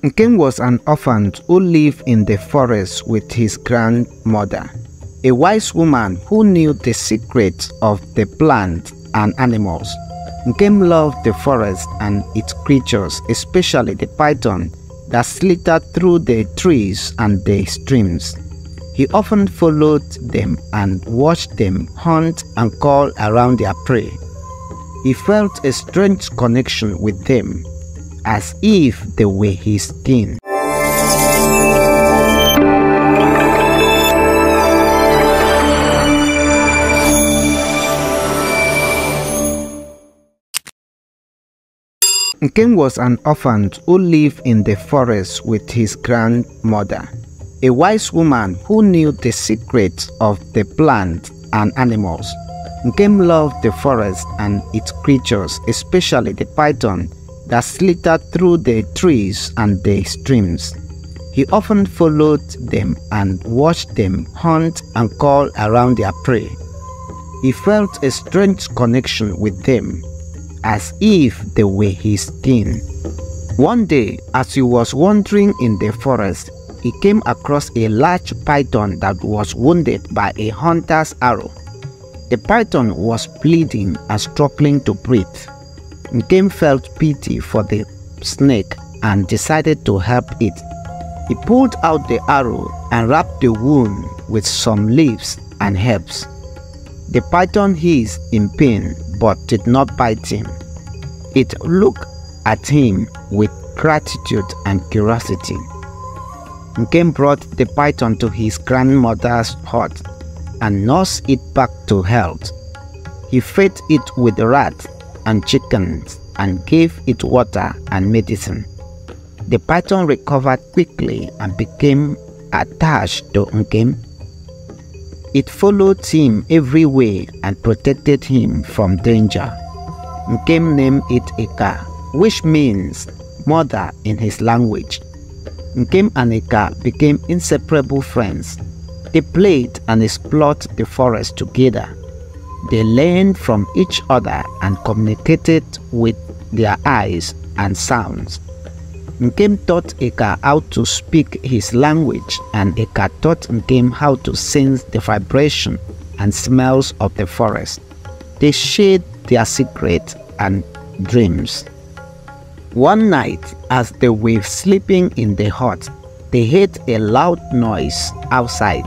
Nkem was an orphan who lived in the forest with his grandmother, a wise woman who knew the secrets of the plants and animals. Nkem loved the forest and its creatures, especially the python that slithered through the trees and the streams. He often followed them and watched them hunt and call around their prey. He felt a strange connection with them, as if they were his kin. Nkem was an orphan who lived in the forest with his grandmother, a wise woman who knew the secrets of the plants and animals. Nkem loved the forest and its creatures, especially the python that slithered through the trees and the streams. He often followed them and watched them hunt and call around their prey. He felt a strange connection with them, as if they were his kin. One day, as he was wandering in the forest, he came across a large python that was wounded by a hunter's arrow. The python was bleeding and struggling to breathe. Nkem felt pity for the snake and decided to help it. He pulled out the arrow and wrapped the wound with some leaves and herbs. The python hissed in pain but did not bite him. It looked at him with gratitude and curiosity. Nkem brought the python to his grandmother's hut and nursed it back to health. He fed it with rats and chickens and gave it water and medicine. The python recovered quickly and became attached to Nkem. It followed him everywhere and protected him from danger. Nkem named it Eka, which means mother in his language. Nkem and Eka became inseparable friends. They played and explored the forest together. They learned from each other and communicated with their eyes and sounds. Nkem taught Eka how to speak his language, and Eka taught Nkem how to sense the vibration and smells of the forest. They shared their secrets and dreams. One night, as they were sleeping in the hut, they heard a loud noise outside.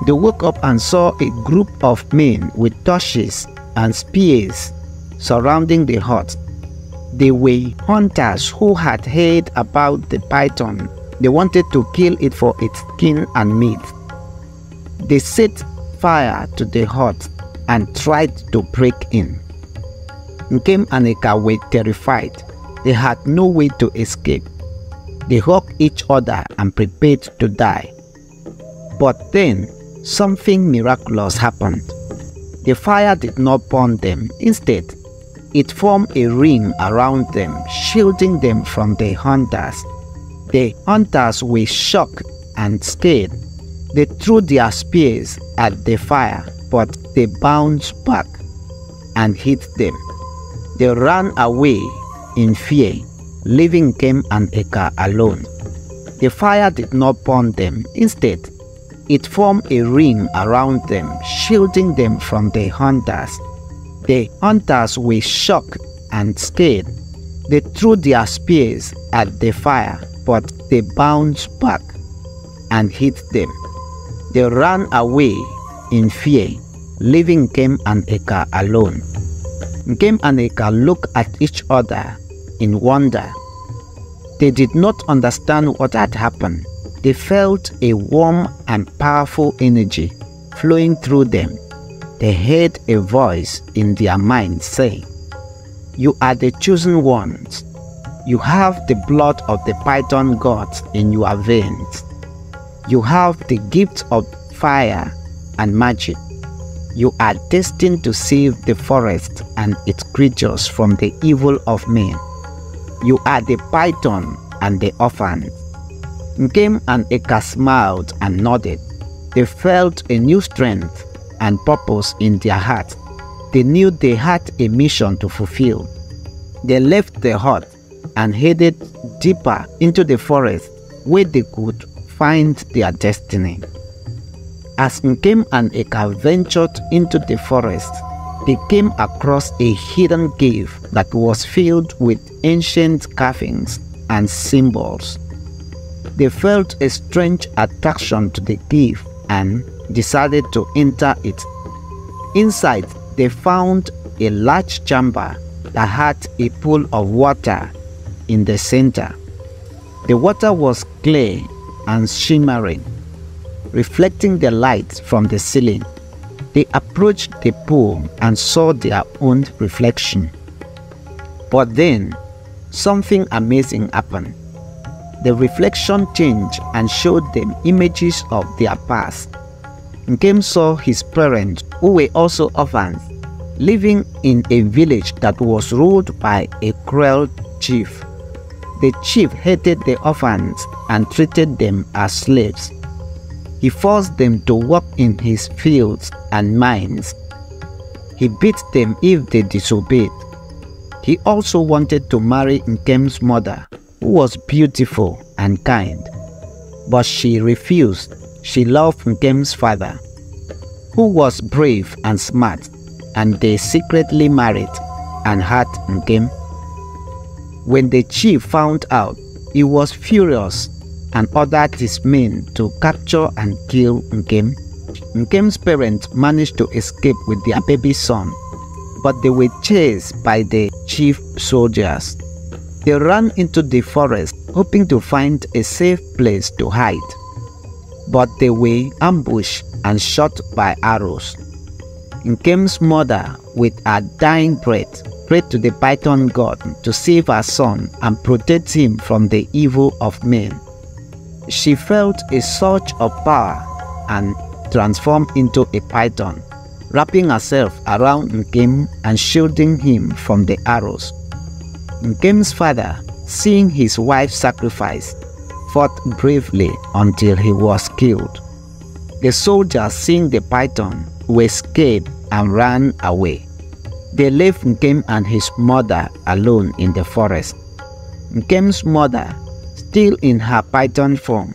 They woke up and saw a group of men with torches and spears surrounding the hut. They were hunters who had heard about the python. They wanted to kill it for its skin and meat. They set fire to the hut and tried to break in. Nkem and Eka were terrified. They had no way to escape. They hugged each other and prepared to die. But then, something miraculous happened. The fire did not burn them. Instead, it formed a ring around them, shielding them from the hunters. The hunters were shocked and scared. They threw their spears at the fire, but they bounced back and hit them. They ran away in fear, leaving Nkem and Eka alone. The fire did not burn them. Instead, it formed a ring around them, shielding them from the hunters. The hunters were shocked and scared. They threw their spears at the fire, but they bounced back and hit them. They ran away in fear, leaving Nkem and Eka alone. Nkem and Eka looked at each other in wonder. They did not understand what had happened. They felt a warm and powerful energy flowing through them. They heard a voice in their mind say, "You are the chosen ones. You have the blood of the python gods in your veins. You have the gift of fire and magic. You are destined to save the forest and its creatures from the evil of men. You are the python and the orphan." Nkem and Eka smiled and nodded. They felt a new strength and purpose in their heart. They knew they had a mission to fulfill. They left the hut and headed deeper into the forest where they could find their destiny. As Nkem and Eka ventured into the forest, they came across a hidden cave that was filled with ancient carvings and symbols. They felt a strange attraction to the cave and decided to enter it. Inside, they found a large chamber that had a pool of water in the center. The water was clear and shimmering, reflecting the light from the ceiling. They approached the pool and saw their own reflection. But then, something amazing happened. The reflection changed and showed them images of their past. Nkem saw his parents, who were also orphans, living in a village that was ruled by a cruel chief. The chief hated the orphans and treated them as slaves. He forced them to work in his fields and mines. He beat them if they disobeyed. He also wanted to marry Nkem's mother, who was beautiful and kind. But she refused. She loved Nkem's father, who was brave and smart, and they secretly married and had Nkem. When the chief found out, he was furious and ordered his men to capture and kill Nkem. Nkem's parents managed to escape with their baby son, but they were chased by the chief soldiers. They ran into the forest, hoping to find a safe place to hide. But they were ambushed and shot by arrows. Nkem's mother, with her dying breath, prayed to the python god to save her son and protect him from the evil of men. She felt a surge of power and transformed into a python, wrapping herself around Nkem and shielding him from the arrows. Nkem's father, seeing his wife sacrificed, fought bravely until he was killed. The soldiers, seeing the python, were scared and ran away. They left Nkem and his mother alone in the forest. Nkem's mother, still in her python form,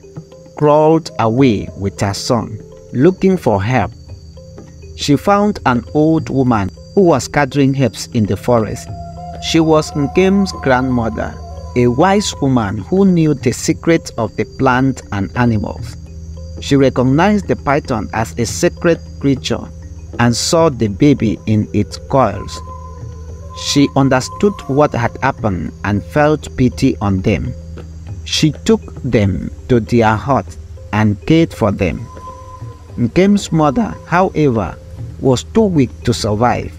crawled away with her son, looking for help. She found an old woman who was gathering herbs in the forest. She was Nkem's grandmother, a wise woman who knew the secrets of the plant and animals. She recognized the python as a sacred creature and saw the baby in its coils. She understood what had happened and felt pity on them. She took them to their hut and cared for them. Nkem's mother, however, was too weak to survive.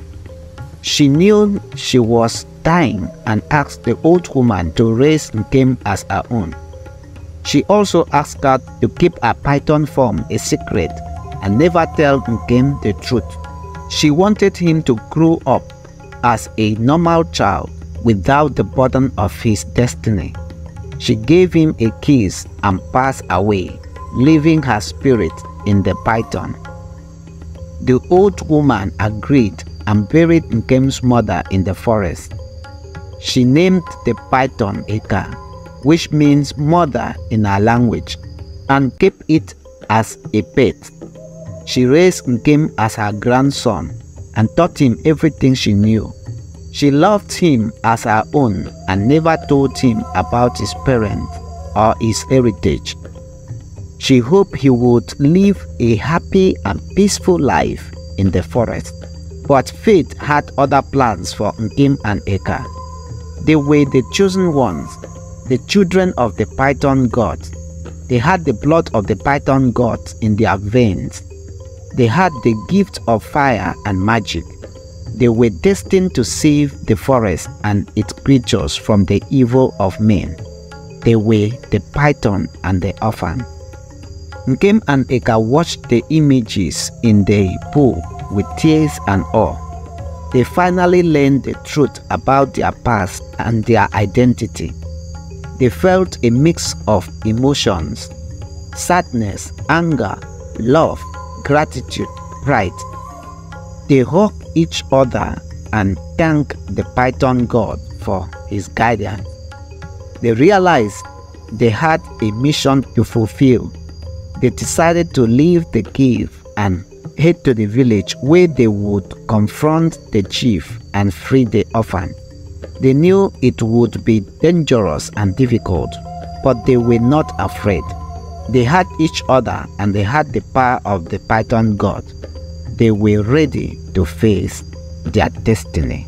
She knew she was dying and asked the old woman to raise Nkem as her own. She also asked her to keep her python form a secret and never tell Nkem the truth. She wanted him to grow up as a normal child without the burden of his destiny. She gave him a kiss and passed away, leaving her spirit in the python. The old woman agreed and buried Nkem's mother in the forest. She named the python Eka, which means mother in her language, and kept it as a pet. She raised Nkem as her grandson and taught him everything she knew. She loved him as her own and never told him about his parents or his heritage. She hoped he would live a happy and peaceful life in the forest. But fate had other plans for Nkem and Eka. They were the chosen ones, the children of the python god. They had the blood of the python god in their veins. They had the gift of fire and magic. They were destined to save the forest and its creatures from the evil of men. They were the python and the orphan. Nkem and Eka watched the images in the pool with tears and awe. They finally learned the truth about their past and their identity. They felt a mix of emotions: sadness, anger, love, gratitude, pride. They hugged each other and thanked the python god for his guidance. They realized they had a mission to fulfill. They decided to leave the cave and head to the village where they would confront the chief and free the orphan. They knew it would be dangerous and difficult, but they were not afraid. They had each other and they had the power of the python god. They were ready to face their destiny.